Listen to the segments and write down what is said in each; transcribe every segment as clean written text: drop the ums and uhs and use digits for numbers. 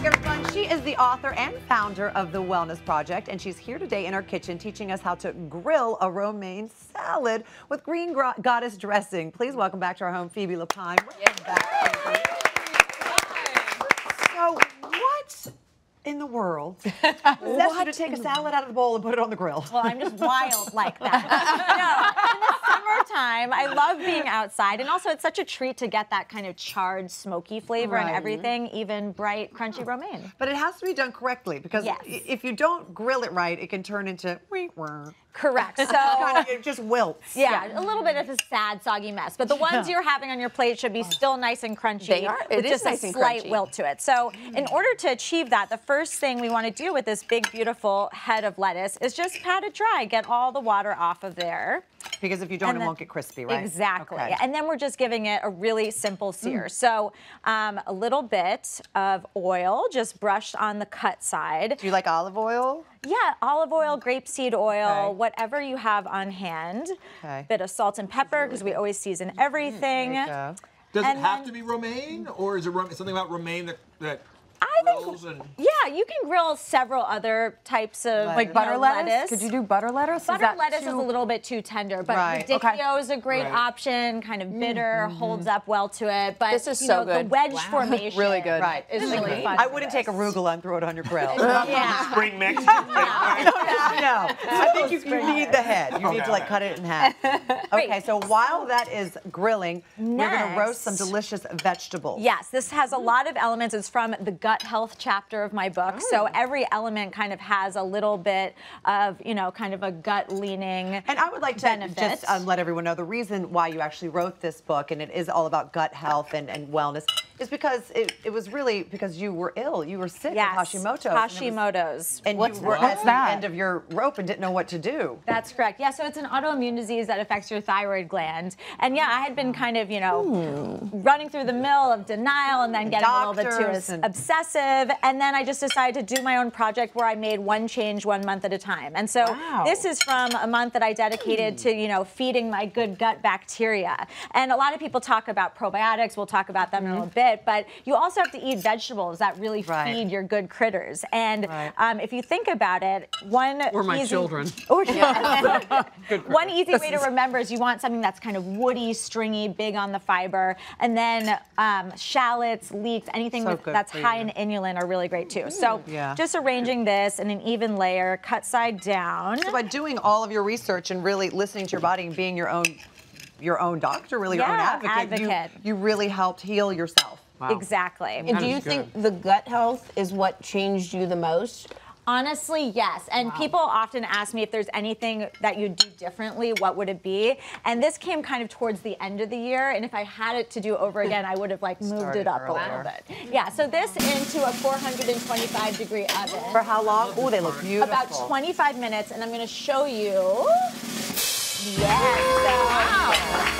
back, everyone. She is the author and founder of The Wellness Project, and she's here today in our kitchen teaching us how to grill a romaine salad with green goddess dressing. Please welcome back to our home, Phoebe Lapine. Welcome back, Phoebe. So, what in the world possessed you to take a salad out of the bowl and put it on the grill? Well, I'm just wild like that. No, in the summertime, I love being outside, and also it's such a treat to get that kind of charred, smoky flavor and everything, even bright, crunchy romaine. But it has to be done correctly, because if you don't grill it right, it can turn into Correct. So it just wilts. Yeah, a little bit of a sad, soggy mess. But the ones you're having on your plate should be still nice and crunchy. They are. With just nice a slight wilt to it. So in order to achieve that, the first thing we want to do with this big, beautiful head of lettuce is just pat it dry. Get all the water off of there. Because if you don't, it won't get crispy, right? Exactly. Okay. And then we're just giving it a really simple sear. So a little bit of oil just brushed on the cut side. Do you like olive oil? Yeah, olive oil, grapeseed oil, whatever you have on hand. Okay. Bit of salt and pepper, because we always season everything. There you go. Does it have to be romaine, or is it something about romaine that grills and... Yeah, you can grill several other types of like butter lettuce. Could you do butter lettuce? Butter lettuce is a little bit too tender, but radicchio is a great option. Kind of bitter, holds up well to it. But this is so good. The wedge formation, really good. Right, is really fun. I wouldn't take arugula and throw it on your grill. Spring mix? No, I think you need the head. You need to cut it in half. Okay, so while that is grilling, we're going to roast some delicious vegetables. Yes, this has a lot of elements. It's from the gut health chapter of my book. So every element kind of has a little bit of, kind of a gut leaning And I would like to just let everyone know the reason why you actually wrote this book, and it is all about gut health and wellness, is because it was really because you were ill. You were sick with Hashimoto's. Hashimoto's. And you were at the end of your rope and didn't know what to do. That's correct. Yeah, so it's an autoimmune disease that affects your thyroid gland. And yeah, I had been kind of, running through the mill of denial and then getting a little bit too obsessive. And then I just decided to do my own project where I made one change 1 month at a time. And so this is from a month that I dedicated to, feeding my good gut bacteria. And a lot of people talk about probiotics. We'll talk about them in a little bit. But you also have to eat vegetables that really feed your good critters. And if you think about it, one easy way to remember is you want something that's kind of woody, stringy, big on the fiber. And then shallots, leeks, anything that's high in inulin are really great too. So just arranging this in an even layer, cut side down. So by doing all of your research and really listening to your body and being your own doctor, really your own advocate. You really helped heal yourself. Wow. Exactly. And do you think the gut health is what changed you the most? Honestly, yes. And people often ask me if there's anything that you do differently, what would it be? And this came kind of towards the end of the year. And if I had it to do over again, I would have moved it up a little bit. Yeah, so this into a 425-degree oven. For how long? Oh, they look beautiful. About 25 minutes. And I'm going to show you. Yes.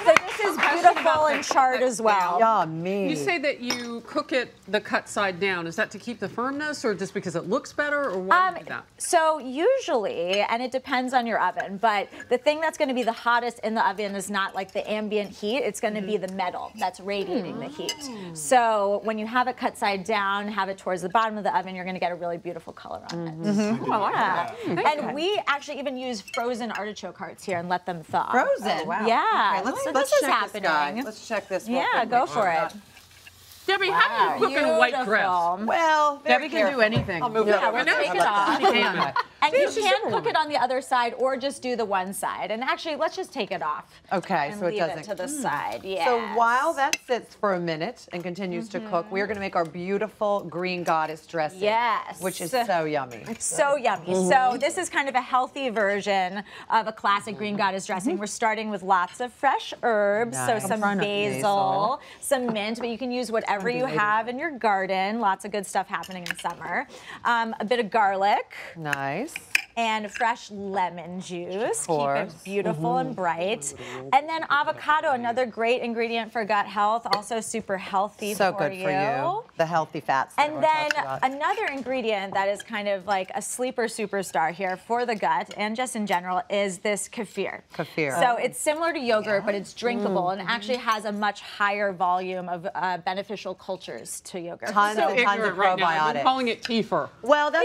So this is beautiful and charred as well. Yummy. You say that you cook it the cut side down. Is that to keep the firmness, or just because it looks better, or why do you do that? So usually, and it depends on your oven, but the thing that's going to be the hottest in the oven is not like the ambient heat. It's going to be the metal that's radiating the heat. So when you have it cut side down, have it towards the bottom of the oven, you're going to get a really beautiful color on it. Oh, I like that. And we actually even use frozen artichoke hearts here and let them thaw. Frozen? Oh, wow. Yeah. Okay, let's check happening. This guy. Let's check this. Yeah, go for it. Debbie, how do you cook in white dress? Well, Debbie can do anything. I'll move we'll take it off. And you can cook it on the other side or just do the one side. And actually, let's just take it off. Okay, and so it leave doesn't. it to the side. Yeah. So while that sits for a minute and continues to cook, we are going to make our beautiful green goddess dressing. Yes. Which is so yummy. It's so yummy. So this is kind of a healthy version of a classic green goddess dressing. We're starting with lots of fresh herbs. So some basil, some mint, but you can use whatever you have in your garden. Lots of good stuff happening in summer. A bit of garlic. Nice. and fresh lemon juice. Keep it course. beautiful and bright. And then avocado, another great ingredient for gut health, also super healthy So for good for you. The healthy fats. that And everyone then talks about. another ingredient that is kind of like a sleeper superstar here for the gut and just in general is this kefir. Kefir. So it's similar to yogurt, but it's drinkable and actually has a much higher volume of beneficial cultures to yogurt. Tons So and tons of ignorant right now. I've been probiotics. calling it kefir. Well, that's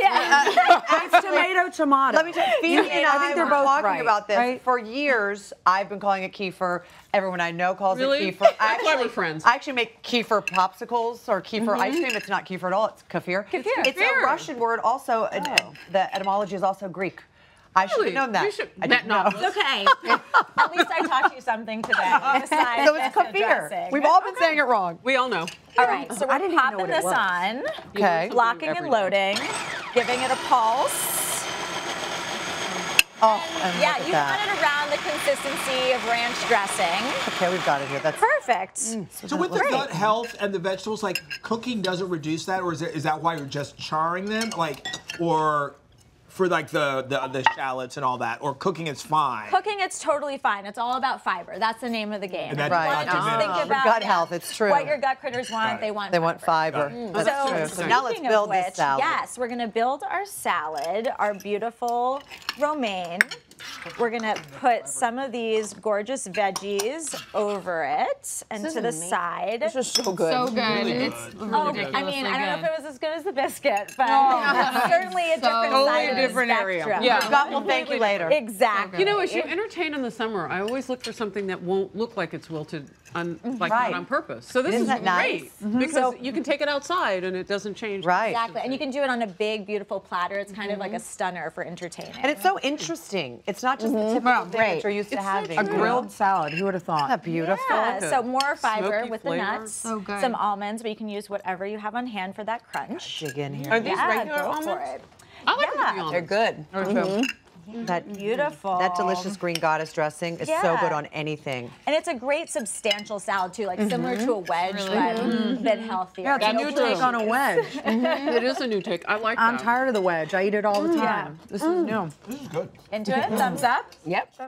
It's tomato. Let me tell you, Phoebe and I think they're were both talking right, about this right? for years. I've been calling it kefir. Everyone I know calls Really? it kefir. That's why we're friends. I actually make kefir popsicles or kefir ice cream. It's not kefir at all. It's kefir. It's Kefir. a Russian word. Also, the etymology is also Greek. I should have known that. You should- I didn't know. It's okay. At least I taught you something today. Besides So it's this kefir. dressing. We've all been saying it wrong. We all know. All right, so we're didn't even know popping what it this was. on, Okay. locking and every loading, giving it a pulse. Oh, and Yeah, look you at want that. it around the consistency of ranch dressing. Okay, we've got it here. That's Perfect. So with the gut health and the vegetables, like cooking doesn't reduce that, or is that why you're just charring them, like, or for like the shallots and all that, or cooking is fine? Cooking, it's totally fine. It's all about fiber. That's the name of the game. And that's You Right. wanna just documented. think For about gut health, it's true. What your gut critters want, they want fiber. Got it. That's true. So So now let's speaking of build which, this salad. yes, we're gonna build our salad, our beautiful romaine. We're gonna put some of these gorgeous veggies over it and to the side. This is so good. So good. It's Oh, ridiculously I mean, I don't know if good. it was as good as the biscuit, but certainly a different Totally side of the different area. spectrum. Yeah. Scott will thank you later. Exactly. You know, as you entertain in the summer, I always look for something that won't look like it's wilted, like Right. not on purpose. So this Isn't is that great nice? because you can take it outside and it doesn't change. Right. Exactly, and you can do it on a big, beautiful platter. It's kind of like a stunner for entertaining. And it's so interesting. It's not just the typical thing that you're used to having. A grilled salad. Who would have thought? Isn't that beautiful? Yeah, so more fiber smoky with flavor. the nuts, So good. some almonds, but you can use whatever you have on hand for that crunch. Dig in here. Are these Yeah, regular go almonds? for it. I like Yeah. the They're good. That Beautiful. That delicious green goddess dressing is so Yeah. good on anything. And it's a great substantial salad too, like similar to a wedge, but a bit healthier. Yeah, it's a new take on a wedge. It is a new take. I like I'm that. tired of the wedge. I eat it all the time. This is new. This is good. Into it, thumbs up. Yep. Thumbs